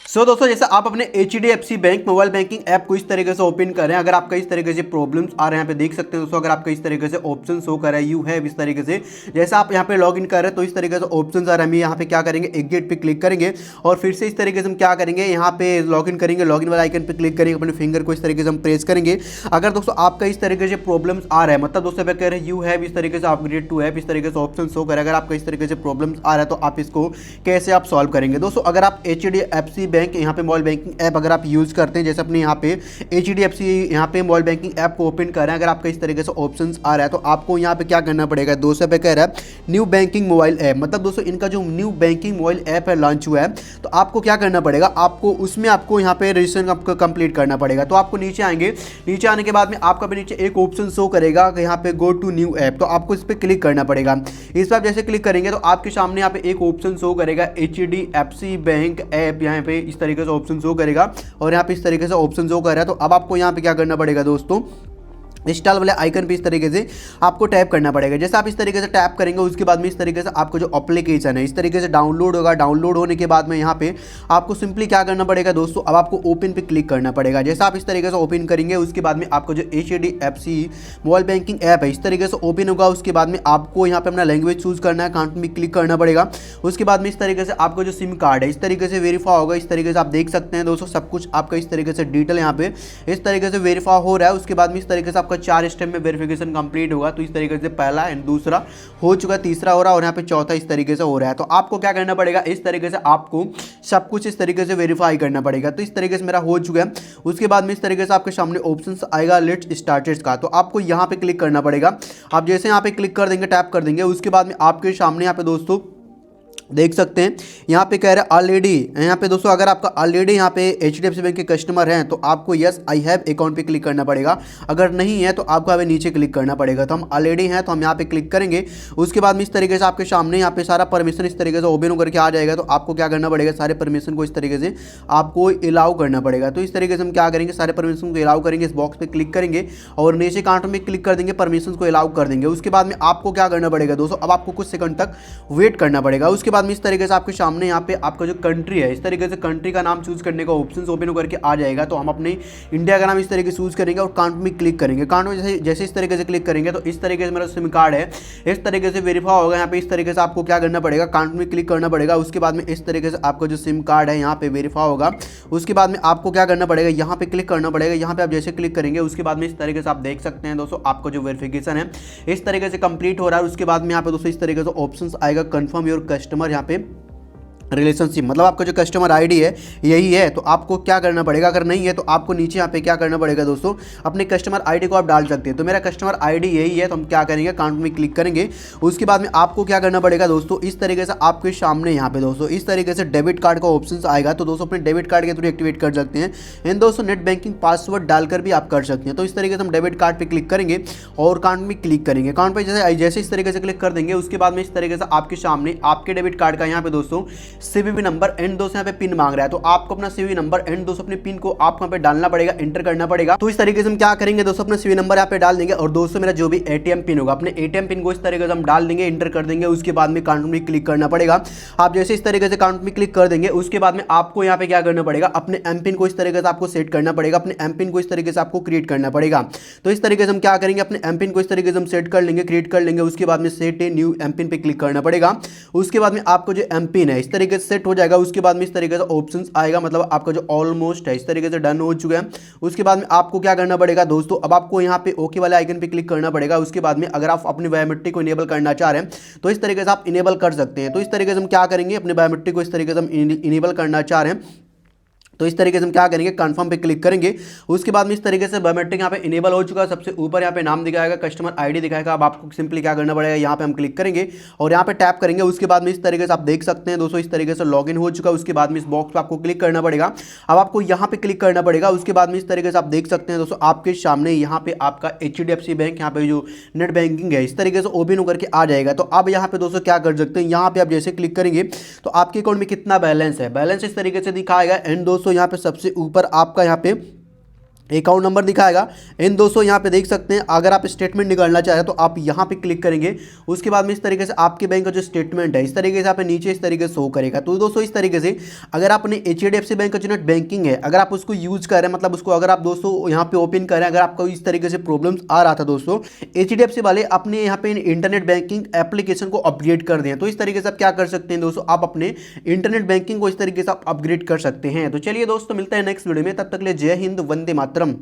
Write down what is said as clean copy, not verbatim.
दोस्तों जैसे आप अपने HDFC bank mobile banking app को इस तरीके से ओपन करें, अगर आपका इस तरीके से प्रॉब्लम्स आ रहे हैं यहाँ पे देख सकते हैं दोस्तों, अगर आपका इस तरीके से ऑप्शन शो कर रहा है यू हैव इस तरीके से, जैसे आप यहाँ पे लॉग इन कर रहे हैं तो इस तरीके से ऑप्शन आ रहा है। हम यहाँ पे क्या करेंगे, एग्जिट पे क्लिक करेंगे और फिर से इस तरीके से हम क्या करेंगे, यहाँ पे लॉग इन करेंगे, लॉग इन वाला आइकन पे क्लिक करेंगे, अपने फिंगर को इस तरीके से हम प्रेस करेंगे। अगर दोस्तों आपका इस तरीके से प्रॉब्लम्स आ रहा है, मतलब दोस्तों कह रहे हैं यू हैव इस तरीके से अपग्रेड टू ऐप इस तरीके से ऑप्शन शो करे, अगर आपका इस तरीके से प्रॉब्लम्स आ रहा है तो आप इसको कैसे आप सॉल्व करेंगे। दोस्तों अगर आप HDFC बैंक यहाँ पे मोबाइल बैंकिंग ऐप अगर आप यूज़ करते हैं, जैसे अपने यहाँ पे HDFC यहाँ पे मोबाइल बैंकिंग ऐप को ओपन कर रहे हैं, अगर आपका इस तरीके से ऑप्शंस आ रहा है तो आपको यहाँ पे क्या करना पड़ेगा। दोस्तों पे कह रहा है न्यू बैंकिंग मोबाइल ऐप, मतलब दोस्तों इनका जो न्यू बैंकिंग मोबाइल ऐप है लॉन्च हुआ है, तो आपको क्या करना पड़ेगा, आपको उसमें आपको यहाँ पे रजिस्ट्रेशन आपको कंप्लीट करना पड़ेगा। तो आपको नीचे आएंगे, नीचे आने के बाद में आपका भी नीचे एक ऑप्शन शो करेगा यहाँ पे गो टू न्यू ऐप, तो आपको इस पर क्लिक करना पड़ेगा। इस पर जैसे क्लिक करेंगे तो आपके सामने यहाँ पे एक ऑप्शन शो करेगा HDFC बैंक ऐप, यहाँ पे इस तरीके से ऑप्शन शो करेगा और यहाँ पे इस तरीके से ऑप्शन शो कर रहा है। तो अब आपको यहाँ पे क्या करना पड़ेगा दोस्तों, इंस्टॉल वाले आइकन पे इस तरीके से आपको टैप करना पड़ेगा। जैसे आप इस तरीके से टैप करेंगे उसके बाद में इस तरीके से आपको जो एप्लीकेशन है इस तरीके से डाउनलोड होगा। डाउनलोड होने के बाद में यहाँ पे आपको सिंपली क्या करना पड़ेगा दोस्तों, अब आपको ओपन पे क्लिक करना पड़ेगा। जैसे आप इस तरीके से ओपन करेंगे उसके बाद में आपको जो HDFC मोबाइल बैंकिंग ऐप है इस तरीके से ओपन होगा। उसके बाद में आपको यहाँ पे अपना लैंग्वेज चूज करना है, काउंट में क्लिक करना पड़ेगा। उसके बाद में इस तरीके से आपको जो सिम कार्ड है इस तरीके से वेरीफाई होगा। इस तरीके से आप देख सकते हैं दोस्तों सब कुछ आपका इस तरीके से डिटेल यहाँ पे इस तरीके से वेरीफाई हो रहा है। उसके बाद में इस तरीके से आपका 4 स्टेप में वेरिफिकेशन कंप्लीट होगा। तो इस तरीके से पहला एंड दूसरा हो चुका, तीसरा हो रहा है और यहाँ पे चौथा इस तरीके से हो रहा है। तो आपको क्या करना पड़ेगा, इस तरीके से आपको सब कुछ इस तरीके से वेरीफाई करना पड़ेगा। तो इस तरीके से मेरा हो चुका है। उसके बाद में इस तरीके से आपके सामने ऑप्शंस आएगा लेट्स स्टार्टेड का, तो आपको यहाँ पे क्लिक करना पड़ेगा। आप जैसे यहाँ पे क्लिक कर देंगे, टैप कर देंगे, उसके बाद में आपके सामने यहाँ पे दोस्तों देख सकते हैं यहाँ पे कह रहा है ऑलरेडी, यहाँ पे दोस्तों अगर आपका ऑलरेडी यहाँ पे HDFC बैंक के कस्टमर हैं तो आपको यस आई हैव अकाउंट पे क्लिक करना पड़ेगा। अगर नहीं है तो आपको यहाँ पे नीचे क्लिक करना पड़ेगा। तो हम ऑलरेडी हैं तो हम यहाँ पे क्लिक करेंगे। उसके बाद में इस तरीके से आपके सामने यहाँ पे सारा परमिशन इस तरीके से ओपन होकर के आ जाएगा। तो आपको क्या करना पड़ेगा, सारे परमिशन को इस तरीके से आपको अलाउ करना पड़ेगा। तो इस तरीके से हम क्या करेंगे, सारे परमिशन को अलाउ करेंगे, इस बॉक्स पे क्लिक करेंगे और नीचे काउंटर में क्लिक कर देंगे, परमिशन को अलाउ कर देंगे। उसके बाद में आपको क्या करना पड़ेगा दोस्तों, अब आपको कुछ सेकंड तक वेट करना पड़ेगा। उसके बाद में इस तरीके से आपके सामने यहाँ पे आपका जो कंट्री है इस तरीके से कंट्री का नाम चूज करने का ऑप्शन ओपन होकर के आ जाएगा। तो हम अपने इंडिया का नाम इस तरीके से चूज करेंगे और काउंट में क्लिक करेंगे। काउंट में जैसे इस तरीके से क्लिक करेंगे तो इस तरीके से मेरा सिम कार्ड है इस तरीके से वेरीफाई होगा। यहाँ पे इस तरीके से आपको क्या करना पड़ेगा, काउंट में क्लिक करना पड़ेगा। उसके बाद में इस तरीके से आपका जो सिम कार्ड है यहाँ पे वेरीफाई होगा। उसके बाद में आपको क्या करना पड़ेगा, यहाँ पे क्लिक करना पड़ेगा। यहाँ पे आप जैसे क्लिक करेंगे उसके बाद में इस तरीके से आप देख सकते हैं दोस्तों आपका जो वेरिफिकेशन है इस तरीके से कंप्लीट हो रहा है। उसके बाद में यहाँ पे दोस्तों इस तरीके से ऑप्शन आएगा कंफर्म योर कस्टमर यहाँ पे रिलेशनशिप, मतलब आपका जो कस्टमर आईडी है यही है। तो आपको क्या करना पड़ेगा, अगर नहीं है तो आपको नीचे यहाँ पे क्या करना पड़ेगा दोस्तों, अपने कस्टमर आईडी को आप डाल सकते हैं। तो मेरा कस्टमर आईडी यही है, तो हम क्या करेंगे, अकाउंट में क्लिक करेंगे। उसके बाद में आपको क्या करना पड़ेगा दोस्तों, इस तरीके से आपके सामने यहाँ पे दोस्तों इस तरीके से डेबिट कार्ड का ऑप्शन आएगा। तो दोस्तों अपने डेबिट कार्ड के थ्रू एक्टिवेट कर सकते हैं एंड दोस्तों नेट बैंकिंग पासवर्ड डालकर भी आप कर सकते हैं। तो इस तरीके से हम डेबिट कार्ड पर क्लिक करेंगे और अकाउंट में क्लिक करेंगे। अकाउंट पर जैसे इस तरीके से क्लिक कर देंगे उसके बाद में इस तरीके से आपके सामने आपके डेबिट कार्ड का यहाँ पे दोस्तों CVV नंबर एंड दोस्तों यहाँ पे पिन मांग रहा है। तो आपको अपना CVV नंबर एंड दोस्तों अपने पिन को आपको यहाँ पे डालना पड़ेगा, एंटर करना पड़ेगा। तो इस तरीके से हम क्या करेंगे दोस्तों, अपना CVV नंबर यहाँ पे डाल देंगे और दोस्तों मेरा जो भी ATM पिन होगा अपने ATM पिन को इस तरीके से हम डाल देंगे, एंटर कर देंगे। उसके बाद में काउंट में क्लिक करना पड़ेगा। आप जैसे इस तरीके से काउंट में क्लिक कर देंगे उसके बाद में आपको यहाँ पे क्या करना पड़ेगा, अपने एम पिन को इस तरीके से आपको सेट करना पड़ेगा, अपने एम पिन को इस तरीके से आपको क्रिएट करना पड़ेगा। तो इस तरीके से हम क्या करेंगे, अपने एम पिन को इस तरीके से हम सेट कर लेंगे, क्रिएट कर लेंगे। उसके बाद में set a new M pin पे क्लिक करना पड़ेगा। उसके बाद में आपको जो एम पिन है इस तरीके से सेट हो जाएगा। उसके बाद में इस तरीके से ऑप्शंस आएगा, मतलब आपका जो ऑलमोस्ट है इस तरीके से डन हो चुका है। उसके बाद में आपको क्या करना पड़ेगा दोस्तों, अब आपको यहाँ पे ओके वाले आइकन पे क्लिक करना पड़ेगा। उसके बाद में अगर आप अपनी बायोमेट्रिक को इनेबल करना चाह रहे हैं तो इस तरीके से आप इनेबल कर सकते हैं। तो इस तरीके से हम क्या करेंगे, अपने बायोमेट्रिक को इस तरीके से हम इनेबल करना चाह रहे हैं तो इस तरीके से हम क्या करेंगे, कंफर्म पे क्लिक करेंगे। उसके बाद में इस तरीके से बायोमेट्रिक यहाँ पे इनेबल हो चुका है। सबसे ऊपर यहाँ पे नाम दिखाएगा, कस्टमर आईडी दिखाएगा। अब आपको सिंपली क्या करना पड़ेगा, यहाँ पे हम क्लिक करेंगे और यहाँ पे टैप करेंगे। उसके बाद में इस तरीके से आप देख सकते हैं दोस्तों इस तरीके से लॉगिन हो चुका है। उसके बाद में इस बॉक्स पर आपको क्लिक करना पड़ेगा। अब आपको यहाँ पे क्लिक करना पड़ेगा। उसके बाद में इस तरीके से आप देख सकते हैं दोस्तों आपके सामने यहाँ पे आपका HDFC बैंक यहाँ पे जो नेट बैंकिंग है इस तरीके से ओपन होकर के आ जाएगा। तो अब यहाँ पे दोस्तों क्या कर सकते हैं, यहाँ पे आप जैसे क्लिक करेंगे तो आपके अकाउंट में कितना बैलेंस है, बैलेंस इस तरीके से दिखाएगा। एंड दोस्तों यहाँ पे सबसे ऊपर आपका यहाँ पे अकाउंट नंबर दिखाएगा। इन दोस्तों यहाँ पे देख सकते हैं, अगर आप स्टेटमेंट निकालना चाहें तो आप यहाँ पे क्लिक करेंगे। उसके बाद में इस तरीके से आपके बैंक का जो स्टेटमेंट है इस तरीके से आप नीचे इस तरीके से शो करेगा। तो दोस्तों इस तरीके से अगर आपने HDFC बैंक का जो नेट बैंकिंग है अगर आप उसको यूज करें, मतलब उसको अगर आप दोस्तों यहाँ पे ओपन करें, अगर आपको इस तरीके से प्रॉब्लम्स आ रहा था दोस्तों, HDFC वाले अपने यहाँ पे इंटरनेट बैंकिंग एप्लीकेशन को अपग्रेड कर दें। तो इस तरीके से आप क्या कर सकते हैं दोस्तों, आप अपने इंटरनेट बैंकिंग को इस तरीके से आप अपग्रेड कर सकते हैं। तो चलिए दोस्तों मिलते हैं नेक्स्ट वीडियो में, तब तक के लिए जय हिंद, वंदे मातरम।